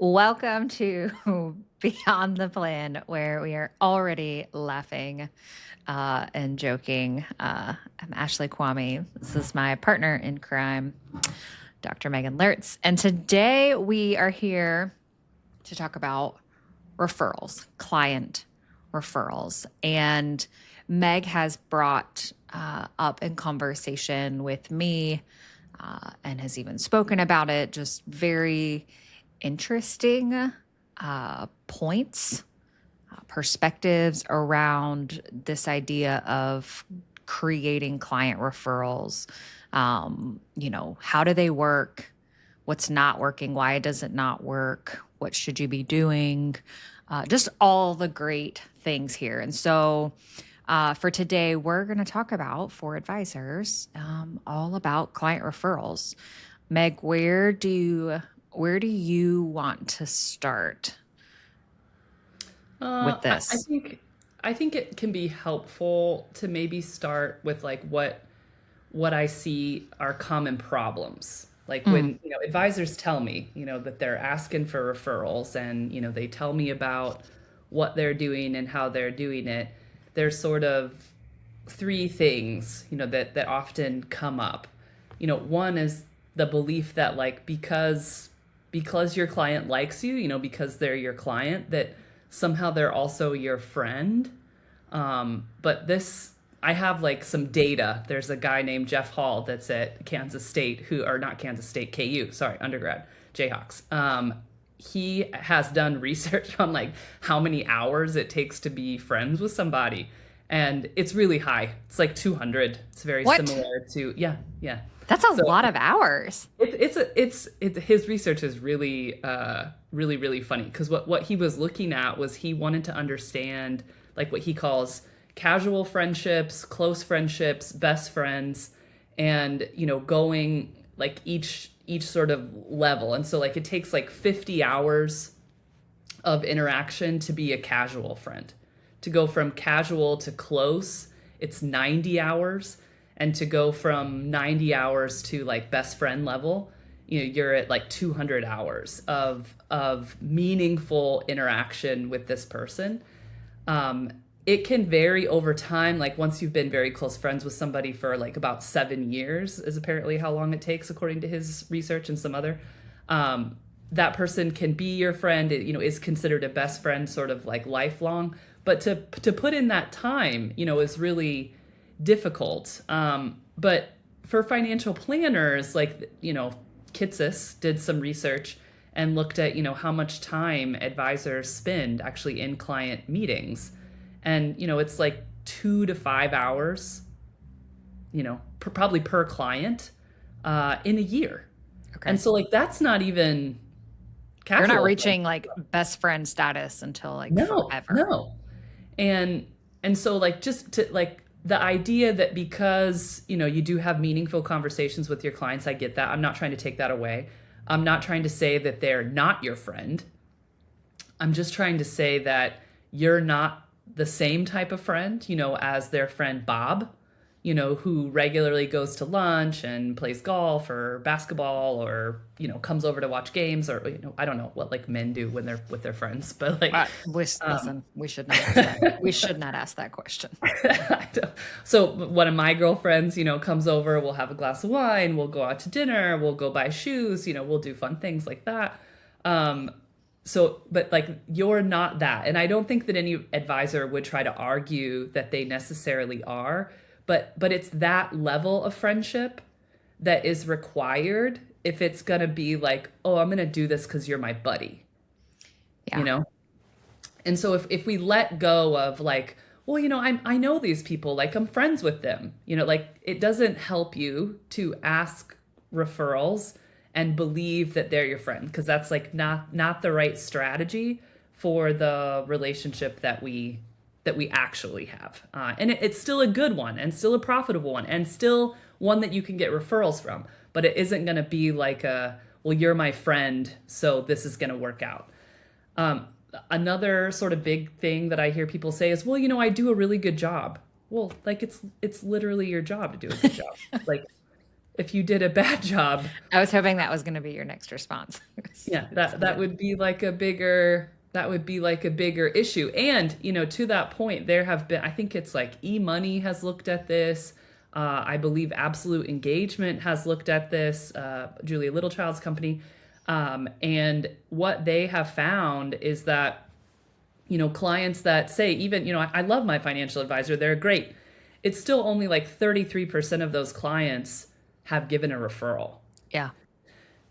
Welcome to Beyond the Plan, where we are already laughing and joking. I'm Ashley Kwame. This is my partner in crime, Dr. Megan Lertz. And today we are here to talk about referrals, client referrals. And Meg has brought up in conversation with me and has even spoken about it, just very interesting points, perspectives around this idea of creating client referrals. How do they work? What's not working? Why does it not work? What should you be doing? Just all the great things here. And so for today, we're going to talk about, for advisors, all about client referrals. Meg, where do you want to start with this? I think it can be helpful to maybe start with like what I see are common problems. Like when, advisors tell me, that they're asking for referrals and, they tell me about what they're doing and how they're doing it. There's sort of three things, that often come up. One is the belief that like because your client likes you, because they're your client, that somehow they're also your friend. But this, I have like some data. There's a guy named Jeff Hall that's at Kansas State, not Kansas State, KU, sorry, undergrad, Jayhawks. He has done research on like how many hours it takes to be friends with somebody. And it's really high. It's like 200. It's very similar to, yeah. That's a lot of hours. His research is really, really funny because what he was looking at was he wanted to understand like what he calls casual friendships, close friendships, best friends, and going like each sort of level. And so like it takes like 50 hours of interaction to be a casual friend. To go from casual to close, it's 90 hours. And to go from 90 hours to like best friend level, you're at like 200 hours of meaningful interaction with this person. It can vary over time. Like once you've been very close friends with somebody for like about 7 years is apparently how long it takes, according to his research and some other. That person can be your friend, is considered a best friend sort of like lifelong. But to put in that time, is really difficult. But for financial planners, like, Kitsis did some research and looked at, how much time advisors spend actually in client meetings. And, it's like 2 to 5 hours, probably per client in a year. Okay. And so like, that's not even casual. You're not reaching like best friend status until like forever. No. And so like, just to like, the idea that because, you do have meaningful conversations with your clients, I get that. I'm not trying to take that away. I'm not trying to say that they're not your friend. I'm just trying to say that you're not the same type of friend, as their friend Bob, who regularly goes to lunch and plays golf or basketball or, comes over to watch games or, I don't know what like men do when they're with their friends, but like, listen, we should not ask that. We should not ask that question. So one of my girlfriends, comes over, we'll have a glass of wine, we'll go out to dinner, we'll go buy shoes, we'll do fun things like that. But like, you're not that. And I don't think that any advisor would try to argue that they necessarily are, but it's that level of friendship that is required if it's going to be like, oh, I'm going to do this because you're my buddy, And so if we let go of like, well, I know these people, like I'm friends with them, like it doesn't help you to ask referrals and believe that they're your friend, because that's like not the right strategy for the relationship that we actually have. And it's still a good one and still a profitable one and still one that you can get referrals from, but it isn't going to be like well, you're my friend, so this is going to work out. Another sort of big thing that I hear people say is, well, I do a really good job. Well, like it's literally your job to do a good job. Like if you did a bad job, I was hoping that was going to be your next response. yeah, It's that the would be like a bigger issue. And, to that point, there have been, I think it's like eMoney has looked at this. I believe Absolute Engagement has looked at this, Julia Littlechild's company. And what they have found is that, clients that say, even, I love my financial advisor, they're great. It's still only like 33% of those clients have given a referral. yeah.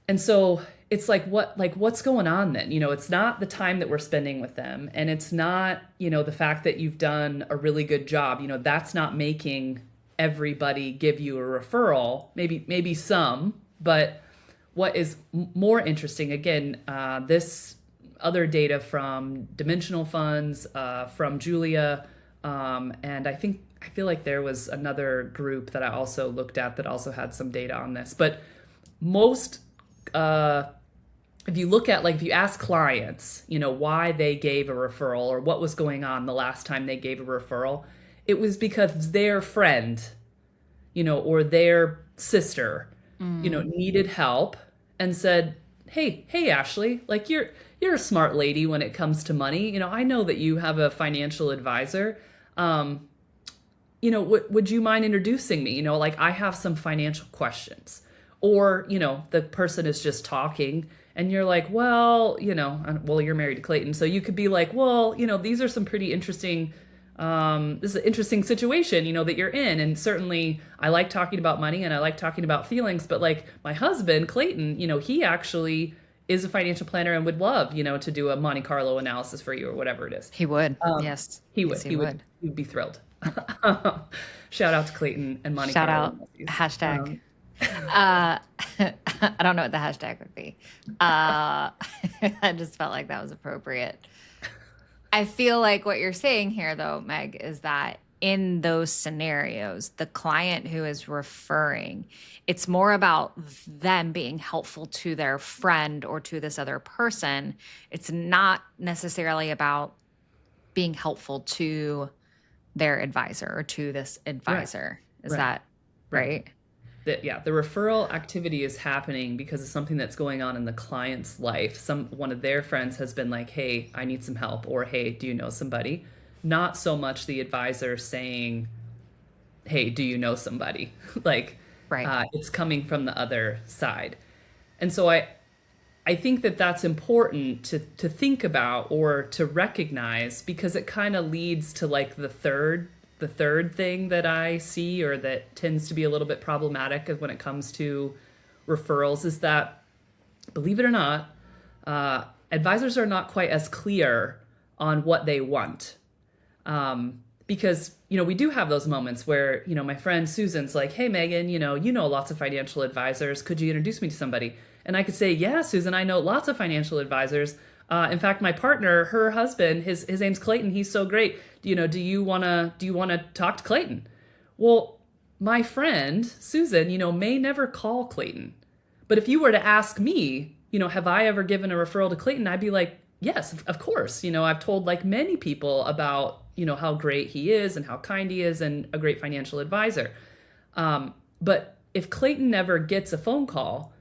And so it's what's going on then? It's not the time that we're spending with them, and it's not, the fact that you've done a really good job. That's not making everybody give you a referral. Maybe some, but what is more interesting, again, this other data from Dimensional Funds, from Julia, and I feel like there was another group that I also looked at that also had some data on this. But most, uh, if you look at, like, if you ask clients, why they gave a referral or what was going on the last time they gave a referral, it was because their friend, or their sister, Mm. needed help and said, hey, Ashley, like, you're a smart lady when it comes to money. I know that you have a financial advisor. Um, would you mind introducing me? Like, I have some financial questions. Or, the person is just talking and you're like, well, you're married to Clayton. So you could be like, well, these are some pretty interesting, this is an interesting situation, that you're in. And certainly I like talking about money and I like talking about feelings, but like my husband, Clayton, he actually is a financial planner and would love, to do a Monte Carlo analysis for you or whatever it is. He would. Um, Yes. he Yes, would, he he would, would. he would be thrilled. Shout out to Clayton and Monte Shout Carlo out. analyses. Hashtag. Uh, I don't know what the hashtag would be. I just felt like that was appropriate. I feel like what you're saying here, though, Meg, is that in those scenarios, the client who is referring, it's more about them being helpful to their friend or to this other person. It's not necessarily about being helpful to their advisor or to this Right, advisor. Is right, that right. right? The referral activity is happening because of something that's going on in the client's life. One of their friends has been like, "Hey, I need some help," or "Hey, do you know somebody?" Not so much the advisor saying, "Hey, do you know somebody?" Like, Right. it's coming from the other side. And so I think that that's important to think about or to recognize, because it kind of leads to like the third thing that I see, or that tends to be a little bit problematic when it comes to referrals, is that, believe it or not, advisors are not quite as clear on what they want. Because, we do have those moments where, my friend Susan's like, "Hey, Megan, you know lots of financial advisors. Could you introduce me to somebody?" And I could say, "Yeah, Susan, I know lots of financial advisors. In fact, my partner, her husband, his name's Clayton. He's so great. Do you wanna talk to Clayton?" Well, my friend Susan, may never call Clayton. But if you were to ask me, have I ever given a referral to Clayton? I'd be like, yes, of course. I've told like many people about, how great he is and how kind he is and a great financial advisor. But if Clayton never gets a phone call,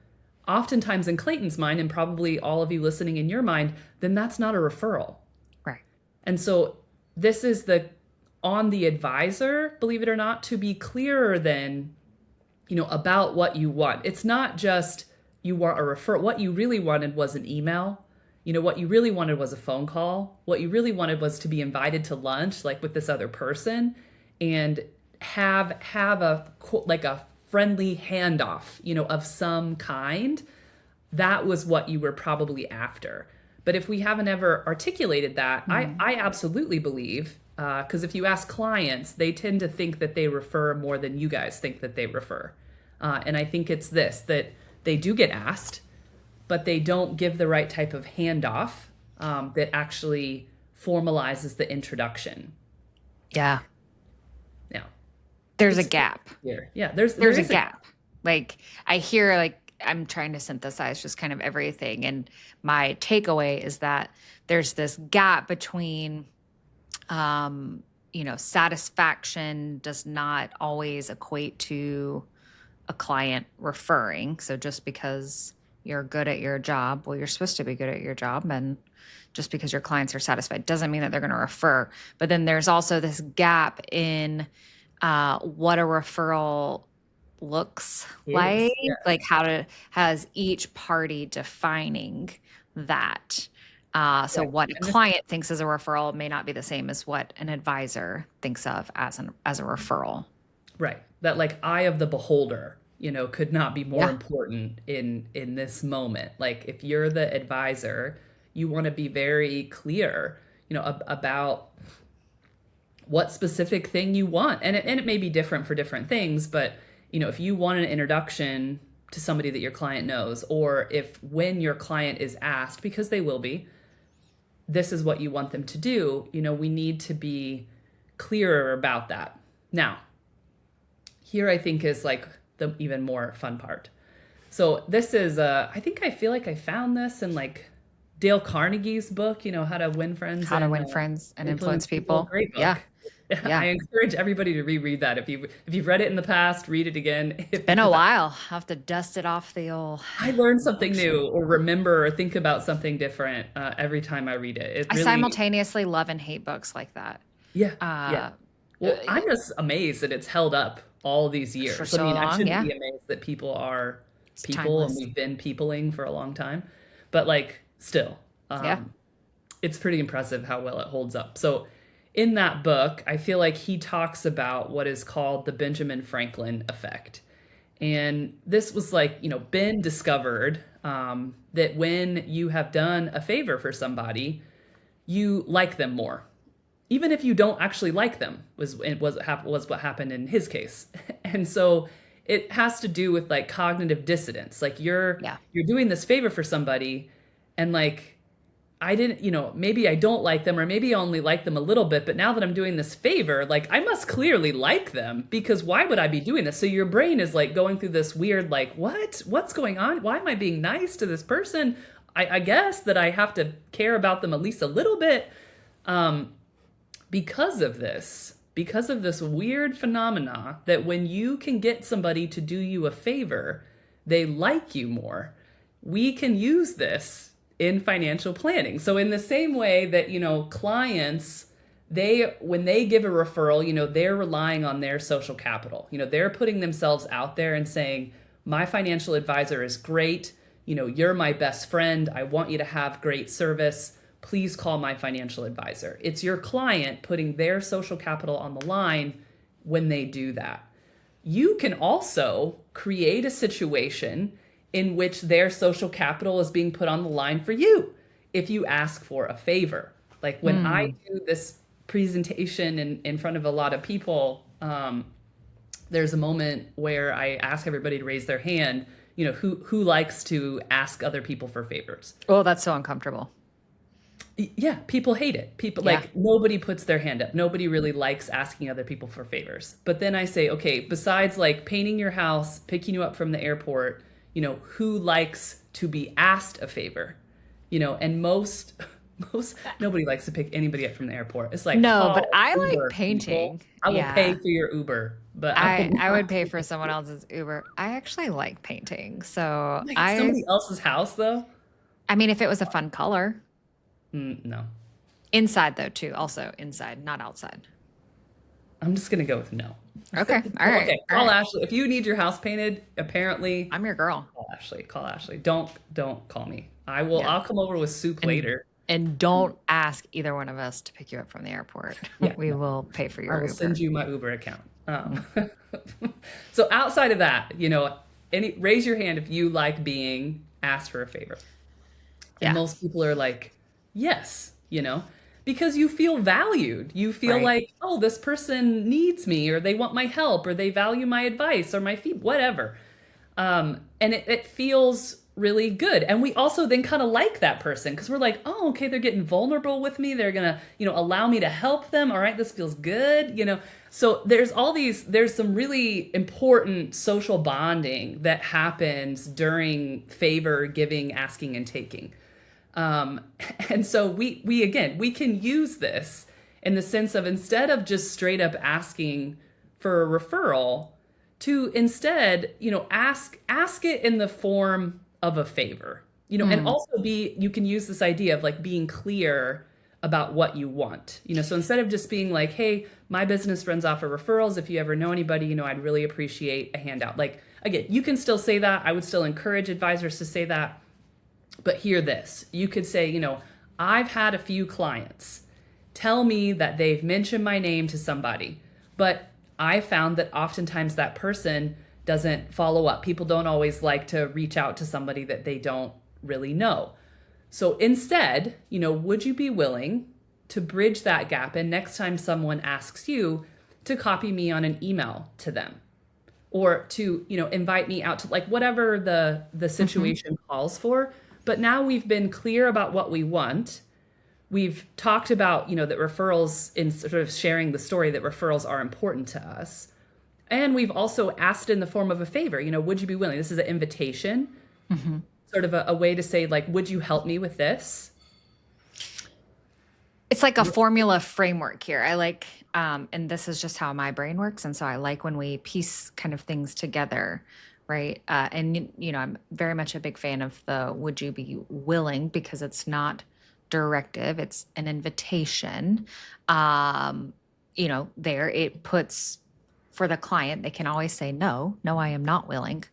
oftentimes in Clayton's mind, and probably all of you listening in your mind, then that's not a referral. Right. And so this is on the advisor, believe it or not, to be clearer than, about what you want. It's not just you want a referral. What you really wanted was an email. What you really wanted was a phone call. What you really wanted was to be invited to lunch, like with this other person, and have a friendly handoff, of some kind. That was what you were probably after. But if we haven't ever articulated that, Mm. I absolutely believe, because if you ask clients, they tend to think that they refer more than you guys think that they refer. And I think it's this, that they do get asked, but they don't give the right type of handoff, that actually formalizes the introduction. Yeah. Now, There's a it's gap. here. Yeah, there There's a is a gap. Like I hear like I'm trying to synthesize just kind of everything and my takeaway is that there's this gap between satisfaction does not always equate to a client referring. So just because you're good at your job, well, you're supposed to be good at your job. And just because your clients are satisfied doesn't mean that they're going to refer. But then there's also this gap in what a referral looks like, Is. Yeah. has each party defining that. So Right. what a And this, client thinks as a referral may not be the same as what an advisor thinks of as a referral. right. That like eye of the beholder, could not be more Yeah. important in this moment. Like if you're the advisor, you want to be very clear, about what specific thing you want. And it may be different for different things, but if you want an introduction to somebody that your client knows, or if when your client is asked, because they will be, this is what you want them to do, we need to be clearer about that. Now, here I think is like the even more fun part. So this is I feel like I found this in like Dale Carnegie's book, How to Win Friends How to and win friends and Influence influence People. people. Great Yeah. book. I Yeah. encourage everybody to reread that. If you've read it in the past, read it again. Been a Because while. I'll have to dust it off the old I learn something bookshelf. new or remember or think about something different every time I read it. It I really, simultaneously love and hate books like that. yeah, yeah. Uh, Well, I'm just amazed that it's held up all these for years. I so mean, I long. shouldn't Yeah. be amazed that people are It's people and timeless. we've been peopling for a long time, but like still, Yeah. it's pretty impressive how well it holds up. So, in that book, I feel like he talks about what is called the Benjamin Franklin effect. And this was like, been discovered that when you have done a favor for somebody, you like them more even if you don't actually like them was what happened in his case. And so it has to do with like cognitive dissonance. Like Yeah. you're doing this favor for somebody and like I didn't, maybe I don't like them or maybe I only like them a little bit, but now that I'm doing this favor, like I must clearly like them because why would I be doing this? So your brain is like going through this weird like what's going on? Why am I being nice to this person? I guess that I have to care about them at least a little bit. Um, because of this weird phenomena that when you can get somebody to do you a favor, they like you more. We can use this in financial planning. So in the same way that, clients, when they give a referral, they're relying on their social capital. They're putting themselves out there and saying, "My financial advisor is great. You're my best friend. I want you to have great service. Please call my financial advisor." It's your client putting their social capital on the line when they do that. You can also create a situation in which their social capital is being put on the line for you if you ask for a favor. Like when I Hmm. do this presentation in front of a lot of people, there's a moment where I ask everybody to raise their hand, who likes to ask other people for favors. Oh, that's so uncomfortable. Yeah, people hate it. People Yeah. like nobody puts their hand up. Nobody really likes asking other people for favors. But then I say, okay, besides like painting your house, picking you up from the airport, who likes to be asked a favor? And most nobody likes to pick anybody up from the airport. It's like No, but call I like Uber, people. painting. I will pay Yeah. for your Uber, but I will I not. would pay for someone else's Uber. I actually like painting. So Like somebody else's house though. I mean, if it was a fun color. No. Inside though, too. Also inside, not outside. I'm just gonna go with no. Okay. All right. Okay, All call right. Ashley. If you need your house painted, apparently I'm your girl. call Ashley. Call Ashley. Don't call me. I will Yeah. I'll come over with soup And later. and don't ask either one of us to pick you up from the airport. Yeah, We no. will pay for I your will send Uber. you my Uber account. So outside of that, raise your hand if you like being asked for a favor. And Yeah. most people are like, yes, because you feel valued. You feel Right. like, oh, this person needs me, or they want my help, or they value my advice or my fee, whatever. And it feels really good. And we also then kind of like that person because we're like, oh, okay, they're getting vulnerable with me. They're going to, allow me to help them. All right, this feels good. So there's some really important social bonding that happens during favor giving, asking, and taking. Um, and so we can use this in the sense of instead of just straight up asking for a referral, to instead, ask it in the form of a favor. And Mm. also you can use this idea of like being clear about what you want. So instead of just being like, "Hey, my business runs off of referrals. If you ever know anybody, I'd really appreciate a handout." Like again, you can still say that. I would still encourage advisors to say that. But hear this. You could say, "I've had a few clients tell me that they've mentioned my name to somebody, but I found that oftentimes that person doesn't follow up. People don't always like to reach out to somebody that they don't really know. So instead, would you be willing to bridge that gap? And next time someone asks you to copy me on an email to them, or to, invite me out to like whatever the Hmm. situation calls for. But now we've been clear about what we want. We've talked about, that referrals, in sort of sharing the story, that referrals are important to us. And we've also asked in the form of a favor, would you be willing? This is an invitation, Hmm. sort of a way to say, like, would you help me with this? It's like a formula framework here. I like, and this is just how my brain works. And so I like when we piece kind of things together, right? And, I'm very much a big fan of the would you be willing, because it's not directive, it's an invitation. Um, there it puts for the client, they can always say, no, no, I am not willing.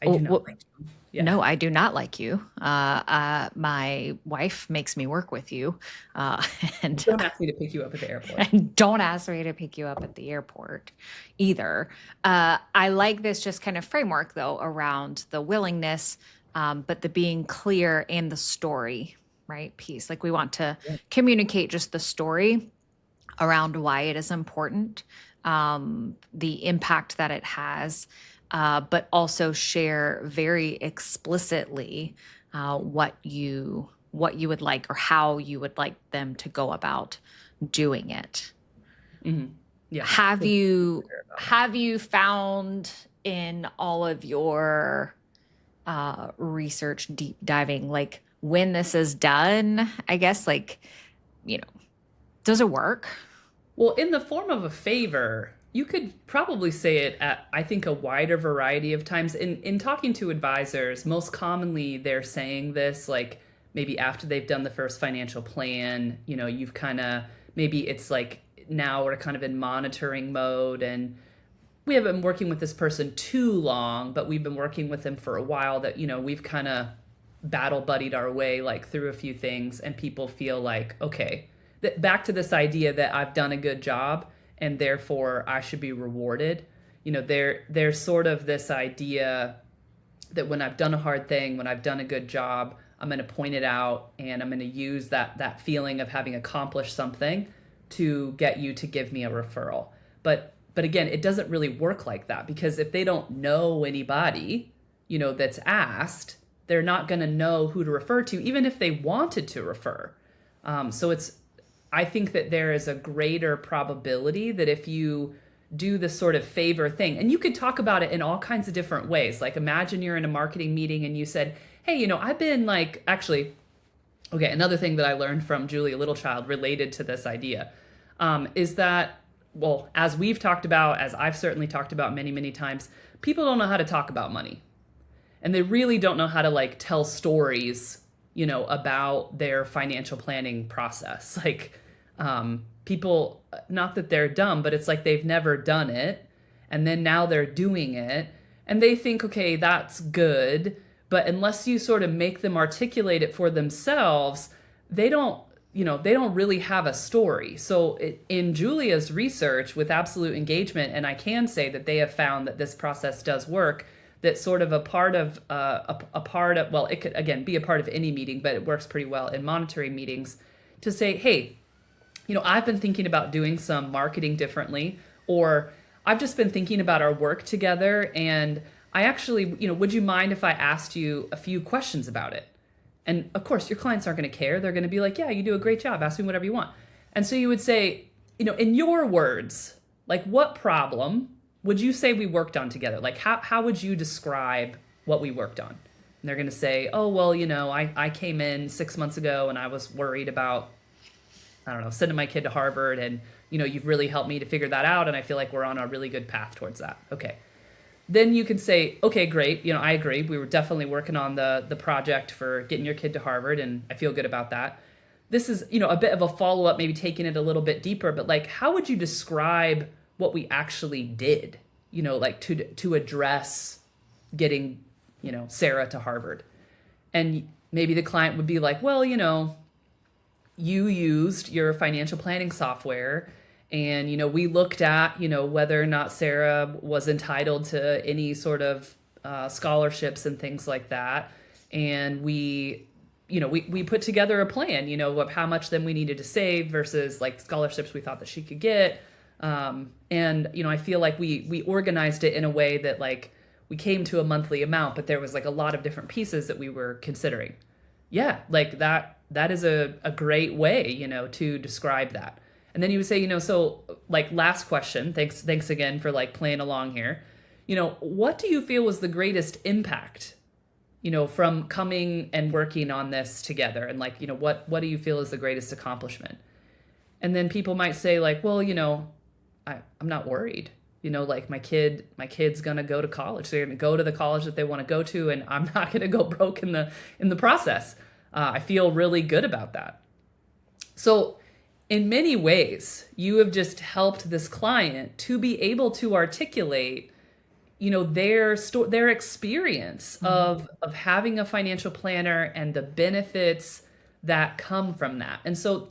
I do not Oh, like you. Yeah. no, I do not like you. My wife makes me work with you, uh, and, Don't ask me to pick you up at the airport. and don't ask me to pick you up at the airport either. I like this just kind of framework though around the willingness, but the being clear and the story, right? Piece. Like we want to Yeah. communicate just the story around why it is important, the impact that it has, but also share very explicitly what you would like or how you would like them to go about doing it. Hmm. Yeah. Have So you clear about that. have you found in all of your research deep diving, like when this is done, I guess, like, you know, does it work? Well, in the form of a favor, you could probably say it at, I think, a wider variety of times. In talking to advisors, most commonly they're saying this like maybe after they've done the first financial plan, you've kind of, maybe it's like now we're kind of in monitoring mode, and we haven't been working with this person too long, but we've been working with them for a while, that, we've kind of battle buddied our way like through a few things, and people feel like, okay, back to this idea that I've done a good job and therefore I should be rewarded. There's sort of this idea that when I've done a hard thing, when I've done a good job, I'm going to point it out, and I'm going to use that feeling of having accomplished something to get you to give me a referral. But again, it doesn't really work like that, because if they don't know anybody, that's asked, they're not going to know who to refer to, even if they wanted to refer. So I think that there is a greater probability that if you do this sort of favor thing, and you could talk about it in all kinds of different ways. Like imagine you're in a marketing meeting and you said, "Hey, I've been like, actually, okay, another thing that I learned from Julia Littlechild related to this idea, is that, well, as we've talked about, as I've certainly talked about many, many times, people don't know how to talk about money. And they really don't know how to like tell stories, about their financial planning process. Like, people, not that they're dumb, but it's like they've never done it. And then now they're doing it. And they think, okay, that's good. But unless you sort of make them articulate it for themselves, they don't, they don't really have a story. So in Julia's research with absolute engagement, and I can say that they have found that this process does work, that sort of a part of, a part of, well, it could again be a part of any meeting, but it works pretty well in monitoring meetings, to say, hey, I've been thinking about doing some marketing differently, or I've just been thinking about our work together, and I actually, would you mind if I asked you a few questions about it? And of course, your clients aren't going to care. They're going to be like, yeah, you do a great job. Ask me whatever you want. And so you would say, in your words, like, what problem would you say we worked on together? Like, how would you describe what we worked on? And they're going to say, oh, well, I came in 6 months ago and I was worried about, I don't know, sending my kid to Harvard, and you've really helped me to figure that out, and I feel like we're on a really good path towards that. Okay. Then you can say, okay, great. I agree. We were definitely working on the project for getting your kid to Harvard, and I feel good about that. This is, a bit of a follow up, maybe taking it a little bit deeper, but like, how would you describe what we actually did, like to address getting, Sarah to Harvard? And maybe the client would be like, well, you used your financial planning software, and we looked at whether or not Sarah was entitled to any sort of scholarships and things like that, and we put together a plan, of how much then we needed to save versus like scholarships we thought that she could get. And I feel like we organized it in a way that like we came to a monthly amount, but there was like a lot of different pieces that we were considering. Yeah, like that is a great way, to describe that. And then you would say, so like last question, thanks again for like playing along here. What do you feel was the greatest impact, from coming and working on this together? And like, what do you feel is the greatest accomplishment? And then people might say like, well, I'm not worried. Like my kid's gonna go to college. They're gonna go to the college that they want to go to, and I'm not gonna go broke in the process. I feel really good about that. So, in many ways, you have just helped this client to be able to articulate, their experience of having a financial planner and the benefits that come from that. And so,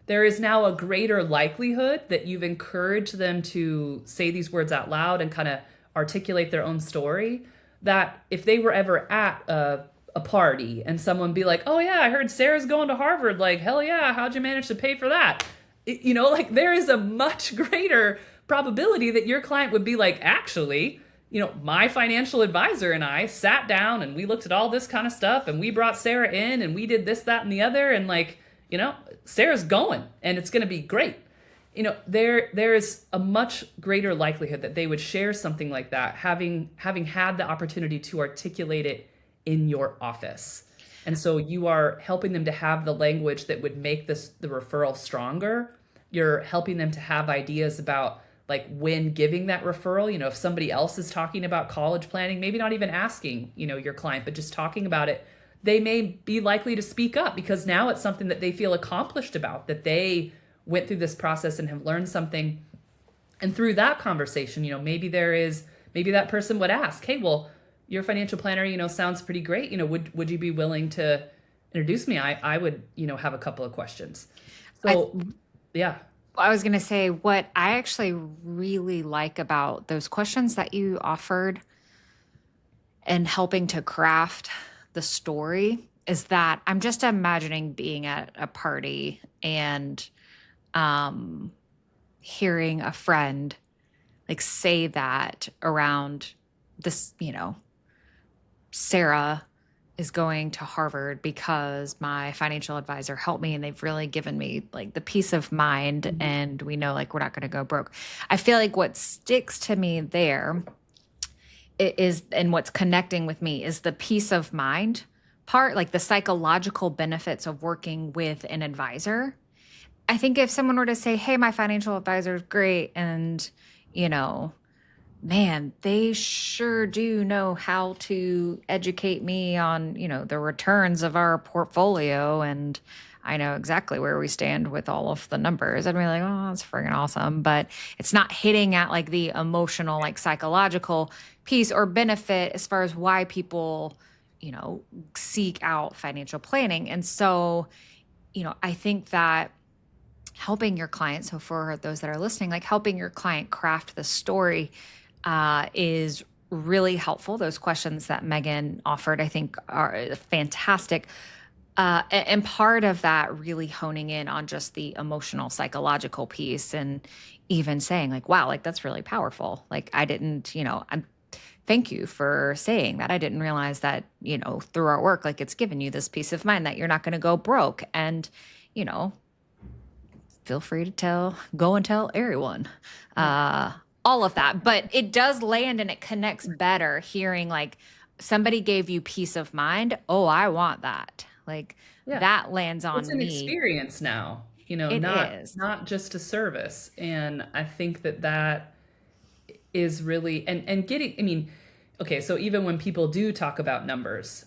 there is now a greater likelihood that you've encouraged them to say these words out loud and kind of articulate their own story. That if they were ever at a party and someone be like, oh yeah, I heard Sarah's going to Harvard, like, hell yeah, how'd you manage to pay for that? Like there is a much greater probability that your client would be like, actually, my financial advisor and I sat down and we looked at all this kind of stuff and we brought Sarah in and we did this, that, and the other. And like, Sarah's going and it's going to be great. There is a much greater likelihood that they would share something like that, having had the opportunity to articulate it in your office. And so you are helping them to have the language that would make the referral stronger. You're helping them to have ideas about like when giving that referral, if somebody else is talking about college planning, maybe not even asking, your client, but just talking about it, they may be likely to speak up because now it's something that they feel accomplished about, that they went through this process and have learned something. And through that conversation, maybe that person would ask, hey, well, your financial planner, sounds pretty great. Would you be willing to introduce me? I would, have a couple of questions. So, yeah. I was going to say what I actually really like about those questions that you offered and helping to craft the story is that I'm just imagining being at a party and hearing a friend like say that around this, Sarah is going to Harvard because my financial advisor helped me and they've really given me like the peace of mind and we know like we're not going to go broke. I feel like what sticks to me there is, and what's connecting with me is the peace of mind part, like the psychological benefits of working with an advisor. I think if someone were to say, hey, my financial advisor is great and, man, they sure do know how to educate me on, the returns of our portfolio. And I know exactly where we stand with all of the numbers. I'd be like, oh, that's freaking awesome. But it's not hitting at like the emotional, like psychological piece or benefit as far as why people, seek out financial planning. And so, I think that helping your client, so for those that are listening, like helping your client craft the story is really helpful. Those questions that Megan offered, I think, are fantastic. And part of that really honing in on just the emotional, psychological piece and even saying like, wow, like that's really powerful. Like I didn't, thank you for saying that. I didn't realize that, through our work, like it's given you this peace of mind that you're not going to go broke. And, feel free to go and tell everyone. All of that, but it does land and it connects better hearing like somebody gave you peace of mind. Oh, I want that. Like that lands on It's an me. experience now. It not is. not just a service. And I think that that is really and getting, I mean, okay, so even when people do talk about numbers,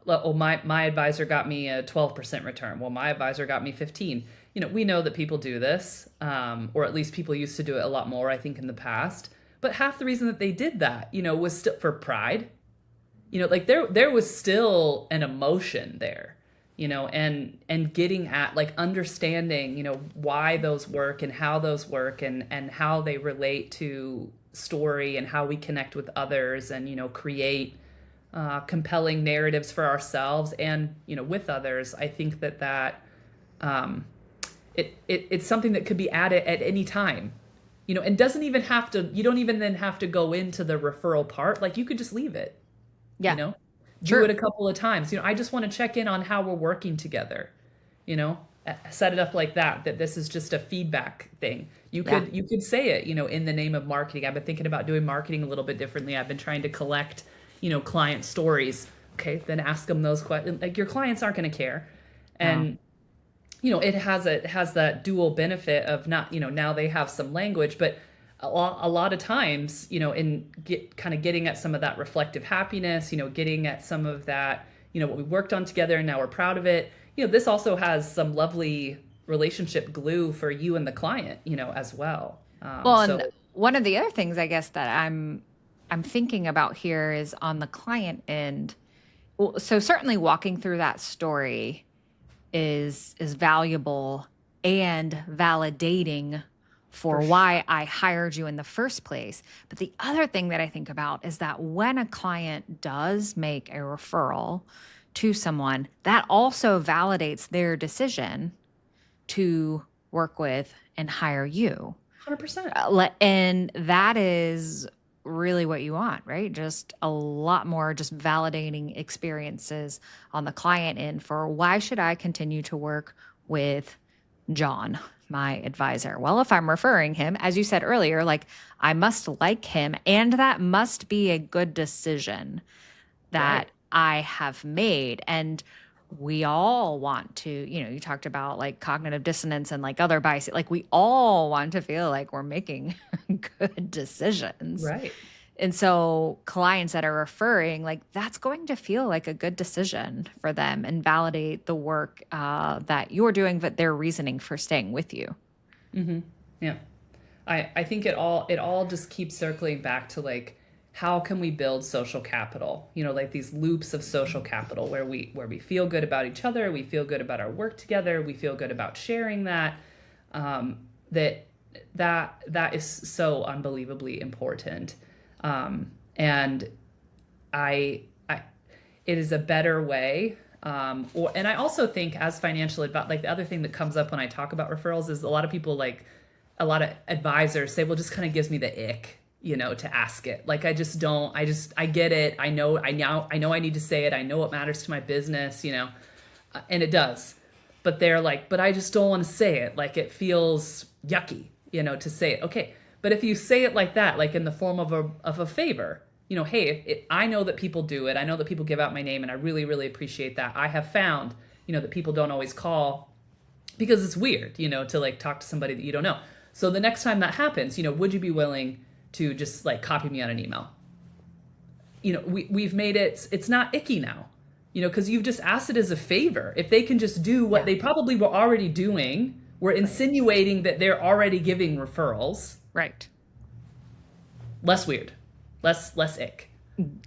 oh, my advisor got me a 12% return. Well, my advisor got me 15. We know that people do this, or at least people used to do it a lot more, I think, in the past. But half the reason that they did that, was still for pride. Like there was still an emotion there, and getting at, like, understanding, why those work and how those work, and how they relate to story and how we connect with others, and create compelling narratives for ourselves and with others. I think that it's something that could be added at any time, and doesn't even have to. You don't even then have to go into the referral part. Like, you could just leave it, you Yeah, know do it true. a couple of times. I just want to check in on how we're working together. you know Set it up like that this is just a feedback thing. you Yeah. could you could say it, in the name of marketing. I've been thinking about doing marketing a little bit differently. I've been trying to collect, client stories. Okay, then ask them those questions. Like, your clients aren't going to care. No. And it has that dual benefit of, not, now they have some language, but a lot of times, in kind of getting at some of that reflective happiness, getting at some of that, what we worked on together, and now we're proud of it. This also has some lovely relationship glue for you and the client, as well. Well, and So one of the other things I guess that I'm thinking about here is on the client end. Well, so certainly walking through that story is valuable and validating for for sure. why I hired you in the first place. But the other thing that I think about is that when a client does make a referral to someone, that also validates their decision to work with and hire you. 100%. And that is really what you want, right? Just a lot more just validating experiences on the client end for why should I continue to work with John, my advisor? Well, if I'm referring him, as you said earlier, like, I must like him, and that must be a good decision Right. that I have made. And we all want to, you talked about like cognitive dissonance and like other biases. Like, we all want to feel like we're making good decisions. Right. And so clients that are referring, like, that's going to feel like a good decision for them and validate the work that you're doing, but their reasoning for staying with you. Yeah. I think it all just keeps circling back to, like, how can we build social capital? Like, these loops of social capital where we feel good about each other, we feel good about our work together, we feel good about sharing that. That that is so unbelievably important. And I it is a better way. And I also think, as financial advice, like, the other thing that comes up when I talk about referrals is, a lot of people, like, a lot of advisors say, well, just kind of gives me the ick, to ask it. Like, I get it. I know I need to say it. I know it matters to my business, and it does. But they're like, but I just don't want to say it. Like, it feels yucky, to say it. Okay. But if you say it like that, like in the form of a favor, hey, I know that people do it. I know that people give out my name, and I really, really appreciate that. I have found, that people don't always call because it's weird, to, like, talk to somebody that you don't know. So the next time that happens, would you be willing to just, like, copy me on an email? We've made it's not icky now, because you've just asked it as a favor. If they can just do what Yeah. they probably were already doing, we're Right. insinuating that they're already giving referrals. Right. Less weird, less ick.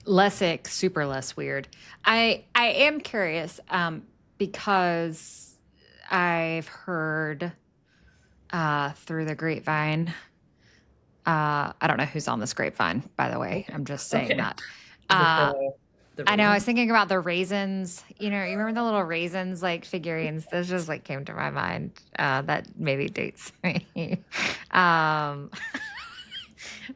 Less ick, super less weird. I am curious, because I've heard through the grapevine. I don't know who's on this grapevine, by the way. Okay. I'm just saying Okay. that. Is it Uh, the I know I was raisins? thinking about the raisins. You remember the little raisins, like, figurines? Those just like came to my mind. That maybe dates me. um,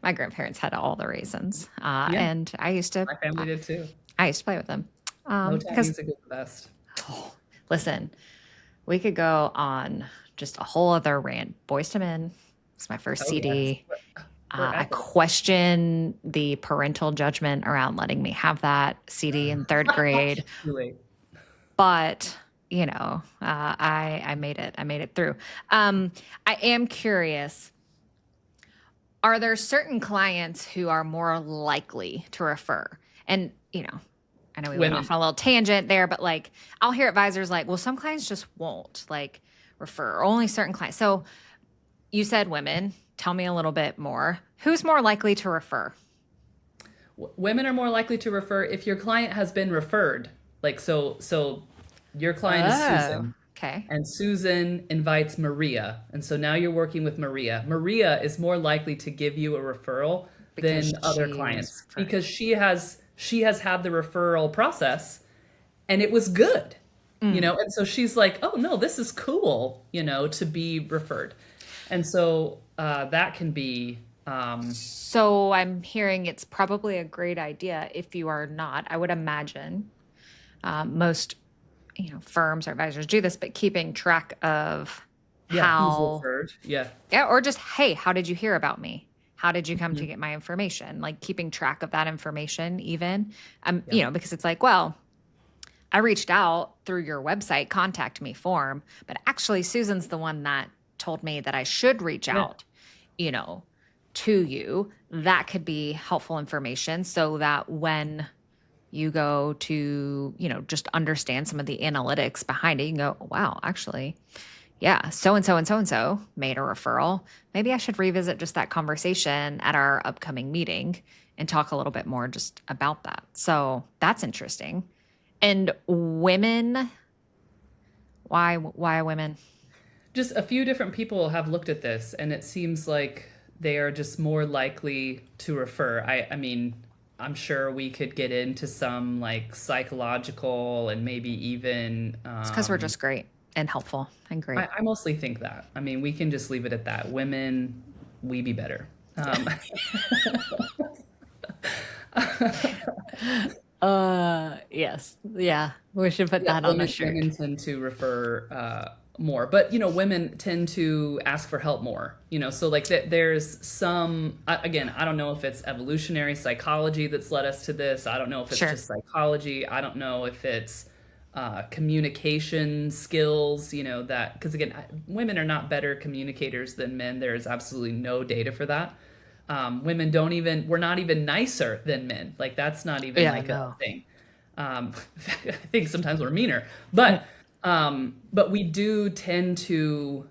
my grandparents had all the raisins, Yeah, and I used to. my family did too. I used to play with them. Motown Because music is the best. oh, listen, we could go on just a whole other rant. Boys to Men. It's my first Oh yes, CD. I forever. question the parental judgment around letting me have that CD in third grade, Too late. but I made it. I made it through. I am curious. Are there certain clients who are more likely to refer? And, I know we went Women. off on a little tangent there, but like I'll hear advisors like, well, some clients just won't like refer, or only certain clients. So you said women. Tell me a little bit more. Who's more likely to refer? Women are more likely to refer if your client has been referred. Like so your client is Oh, Susan okay. and Susan invites Maria. And so now you're working with Maria. Maria is more likely to give you a referral Because than other she was clients referred. because she has had the referral process and it was good. Mm. And so she's like, "Oh no, this is cool, to be referred." And so that can be So I'm hearing it's probably a great idea if you are not. I would imagine most firms or advisors do this, but keeping track of yeah, who's how, referred. Yeah. yeah, or just, hey, how did you hear about me? How did you come to Mhm. get my information? Like keeping track of that information, even, Yeah. because it's like, well, I reached out through your website, contact me form, but actually Susan's the one that told me that I should reach Yeah. out, you know, to you. That could be helpful information so that when you go to, just understand some of the analytics behind it, you can go, wow, actually, yeah, so and so and so and so made a referral. Maybe I should revisit just that conversation at our upcoming meeting and talk a little bit more just about that. So that's interesting. And women, why women? Just a few different people have looked at this, and it seems like they are just more likely to refer. I mean, I'm sure we could get into some like psychological and maybe even. It's because we're just great and helpful and great. I mostly think that. I mean, we can just leave it at that. Women, we be better. Yes. Yeah. We should put Yeah, that on a women shirt. tend to refer more, but women tend to ask for help more. So like there's some again, I don't know if it's evolutionary psychology that's led us to this. I don't know if it's Sure. just psychology. I don't know if it's communication skills. That because again, women are not better communicators than men. There is absolutely no data for that. Women don't even we're not even nicer than men. Like that's not even Yeah, like a no. thing. I think sometimes we're meaner, but we do tend to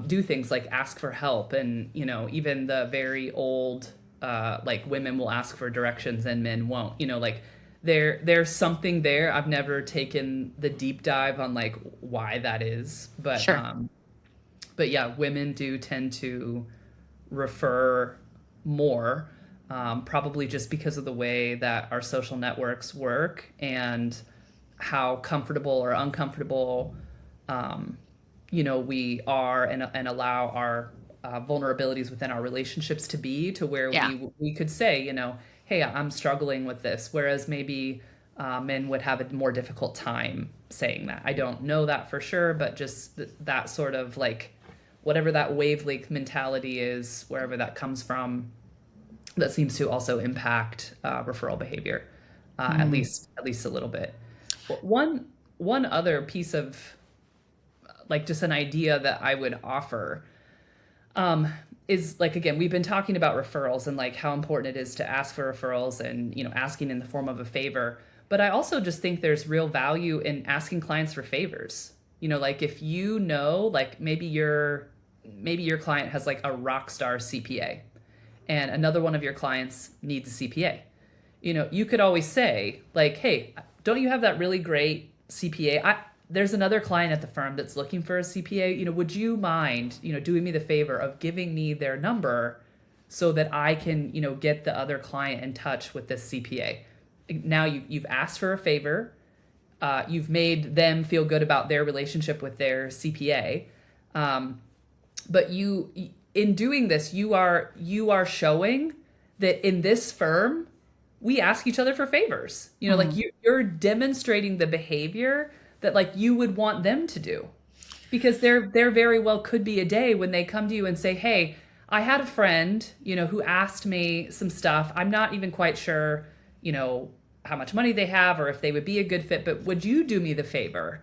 do things like ask for help, and even the very old like women will ask for directions and men won't. Like there's something there. I've never taken the deep dive on like why that is, Sure. but yeah, women do tend to refer more, probably just because of the way that our social networks work and how comfortable or uncomfortable, um, we are and allow our vulnerabilities within our relationships to be to where Yeah. we could say, hey, I'm struggling with this, whereas maybe men would have a more difficult time saying that. I don't know that for sure, but just that sort of like whatever that wavelength mentality is, wherever that comes from, that seems to also impact referral behavior, Mm. at least a little bit. One other piece of like just an idea that I would offer is like again we've been talking about referrals and like how important it is to ask for referrals and asking in the form of a favor. But I also just think there's real value in asking clients for favors. Like if like maybe your client has like a rock star CPA and another one of your clients needs a CPA. You could always say like, "Hey, don't you have that really great CPA? There's another client at the firm that's looking for a CPA. Would you mind, doing me the favor of giving me their number so that I can, get the other client in touch with this CPA?" Now you've asked for a favor. You've made them feel good about their relationship with their CPA. But in doing this, you are showing that in this firm we ask each other for favors. Like Mm. you're demonstrating the behavior that like you would want them to do, because there very well could be a day when they come to you and say, "Hey, I had a friend, who asked me some stuff. I'm not even quite sure, how much money they have or if they would be a good fit, but would you do me the favor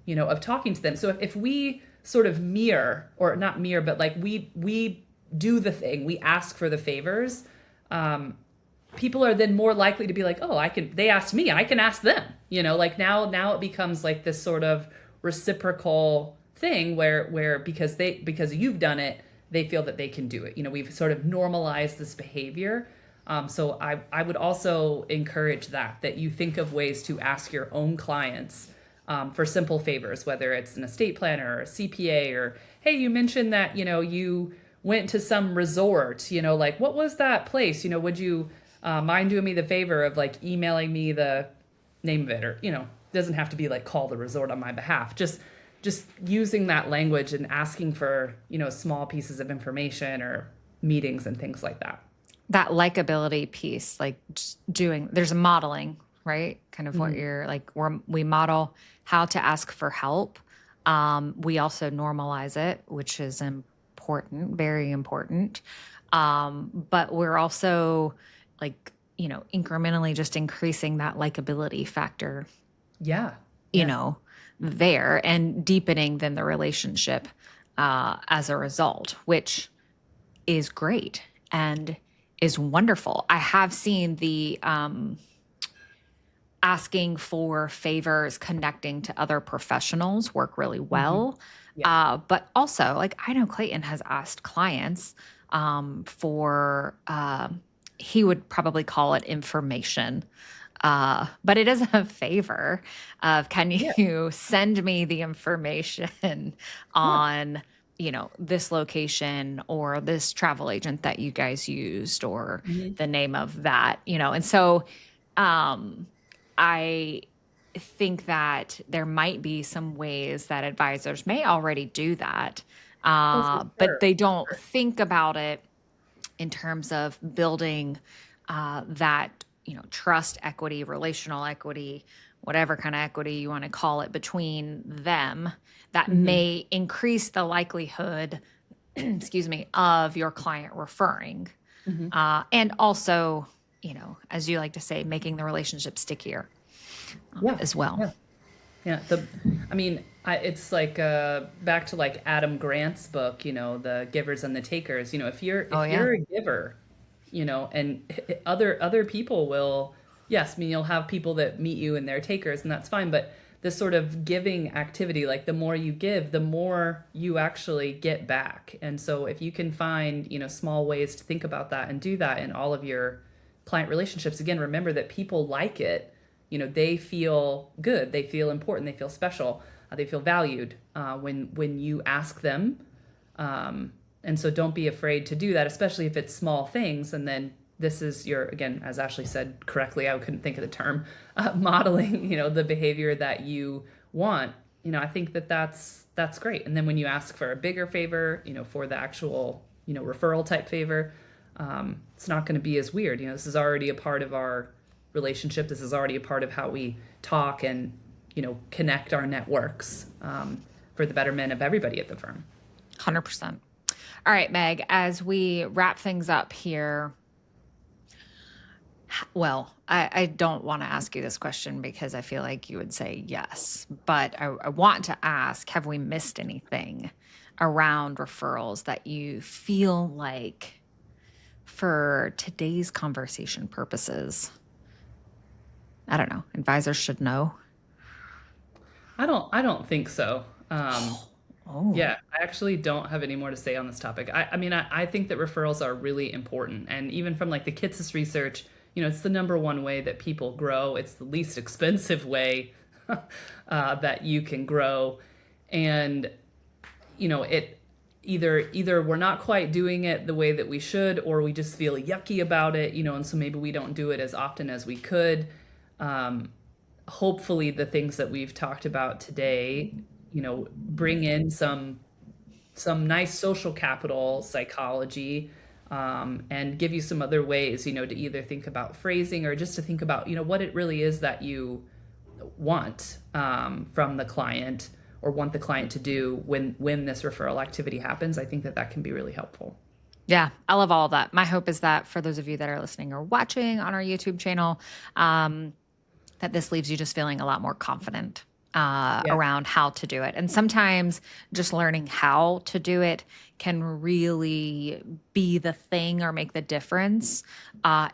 of talking to them. So if we sort of mirror, or not mirror, but like we do the thing, we ask for the favors, people are then more likely to be like, oh, they asked me, I can ask them. Like now it becomes like this sort of reciprocal thing where because you've done it, they feel that they can do it. We've sort of normalized this behavior. So I would also encourage that you think of ways to ask your own clients for simple favors, whether it's an estate planner or a CPA, or, hey, you mentioned that, you went to some resort, like, what was that place? Would you mind doing me the favor of like emailing me the name of it? Or, doesn't have to be like call the resort on my behalf. Just using that language and asking for, small pieces of information or meetings and things like that. That likability piece, like just there's a modeling, right? Kind of what Mhm. you're like, we model how to ask for help. We also normalize it, which is important, very important. But we're also like, incrementally just increasing that likability factor, Yeah. you Yeah. know, there and deepening then the relationship as a result, which is great and is wonderful. I have seen the asking for favors, connecting to other professionals work really Hmm. well. Yeah. But also, like, I know Clayton has asked clients for, he would probably call it information. But it is a favor of, can Yeah. you send me the information Yeah. on, this location or this travel agent that you guys used, or Hmm. the name of that, and so um, I think that there might be some ways that advisors may already do that, Oh, for but sure. they don't think about it in terms of building that trust equity, relational equity, whatever kind of equity you want to call it, between them, that Hmm. may increase the likelihood excuse me, of your client referring, Hmm. and also, as you like to say, making the relationship stickier Yeah. as well. Yeah. Yeah. I mean, it's like back to like Adam Grant's book, the givers and the takers. Oh If yeah. you're a giver, and other people will, yes, I mean, you'll have people that meet you and they're takers, and that's fine. But this sort of giving activity, like the more you give, the more you actually get back. And so if you can find, small ways to think about that and do that in all of your client relationships, again, remember that people like it. They feel good, they feel important, they feel special, they feel valued when you ask them. And so don't be afraid to do that, especially if it's small things. And then this is your, again, as Ashley said correctly, I couldn't think of the term, modeling, the behavior that you want. I think that's great. And then when you ask for a bigger favor, for the actual, referral type favor, it's not going to be as weird. This is already a part of our relationship. This is already a part of how we talk and, connect our networks for the betterment of everybody at the firm. 100%. All right, Meg, as we wrap things up here, well, I don't want to ask you this question because I feel like you would say yes, but I want to ask, have we missed anything around referrals that you feel like, for today's conversation purposes, I don't know, advisors should know? I don't think so. Oh, Yeah, I actually don't have any more to say on this topic. I mean, I think that referrals are really important. And even from like the Kitsis research, it's the number one way that people grow. It's the least expensive way that you can grow. And, it either we're not quite doing it the way that we should, or we just feel yucky about it, and so maybe we don't do it as often as we could. Hopefully the things that we've talked about today, bring in some nice social capital psychology, and give you some other ways, to either think about phrasing or just to think about, what it really is that you want from the client, or want the client to do when this referral activity happens. I think that can be really helpful. yeah, I love all of that. My hope is that for those of you that are listening or watching on our YouTube channel, that this leaves you just feeling a lot more confident Yeah. around how to do it. And sometimes just learning how to do it can really be the thing or make the difference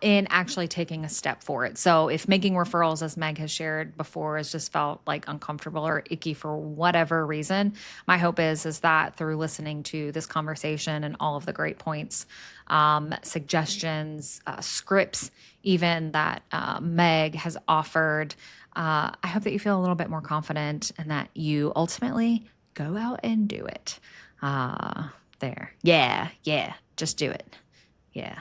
in actually taking a step for it. So if making referrals, as Meg has shared before, has just felt like uncomfortable or icky for whatever reason, my hope is that through listening to this conversation and all of the great points, suggestions, scripts, even that Meg has offered, I hope that you feel a little bit more confident and that you ultimately go out and do it. Uh, there. Yeah. Yeah. Just do it. Yeah.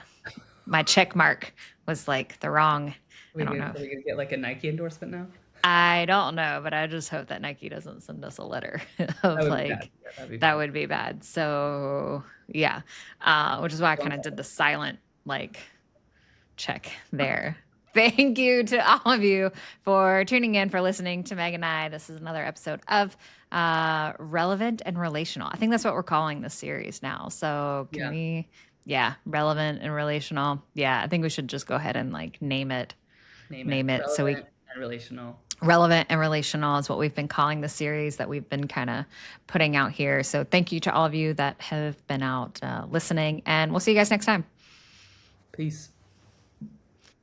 My check mark was like the wrong. I don't know. Are we gonna get like a Nike endorsement now? I don't know, but I just hope that Nike doesn't send us a letter That of would be bad. like, Yeah, that'd be that bad. would be bad. So, yeah. Which is why I kind Don't of tell did them. the silent, like, check there. Thank you to all of you for tuning in, for listening to Meg and I. This is another episode of Relevant and Relational. I think that's what we're calling this series now. So can Yeah, we, yeah, relevant and relational. Yeah, I think we should just go ahead and like name it. name it Name it. So we relevant and relational. relevant and relational is what we've been calling the series that we've been kind of putting out here. So thank you to all of you that have been out listening, and we'll see you guys next time. Peace.